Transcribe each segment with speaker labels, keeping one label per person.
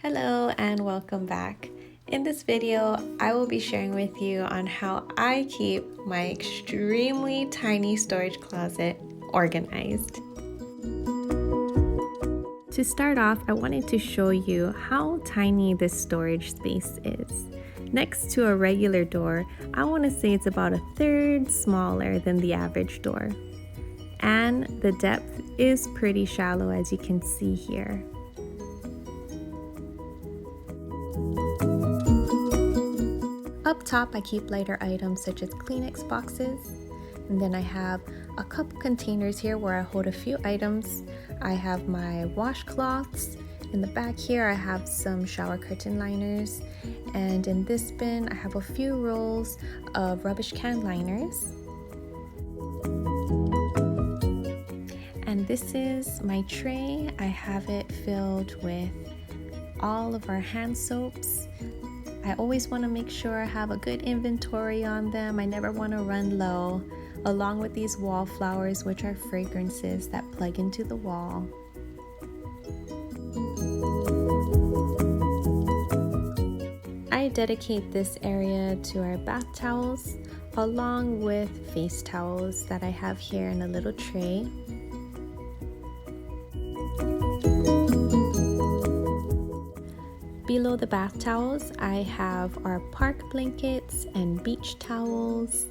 Speaker 1: Hello and welcome back. In this video, I will be sharing with you on how I keep my extremely tiny storage closet organized. To start off, I wanted to show you how tiny this storage space is. Next to a regular door, I want to say it's about 1/3 smaller than the average door. And the depth is pretty shallow, as you can see here. Up top, I keep lighter items such as Kleenex boxes, and then I have a couple containers here where I hold a few items. I have my washcloths. In the back here, I have some shower curtain liners, and in this bin, I have a few rolls of rubbish can liners. And this is my tray. I have it filled with all of our hand soaps. I always want to make sure I have a good inventory on them. I never want to run low, along with these wallflowers, which are fragrances that plug into the wall. I dedicate this area to our bath towels, along with face towels that I have here in a little tray. Below the bath towels, I have our park blankets and beach towels.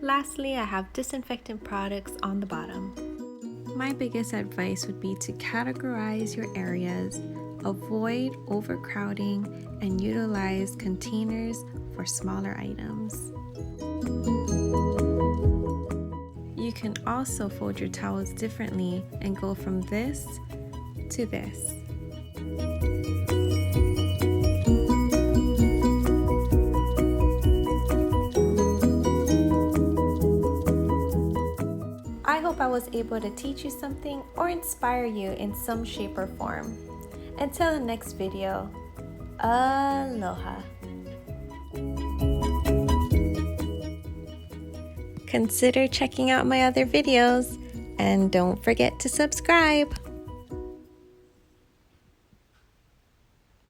Speaker 1: Lastly, I have disinfectant products on the bottom. My biggest advice would be to categorize your areas, avoid overcrowding, and utilize containers for smaller items. You can also fold your towels differently and go from this to this. I hope I was able to teach you something or inspire you in some shape or form. Until the next video, aloha. Consider checking out my other videos and don't forget to subscribe.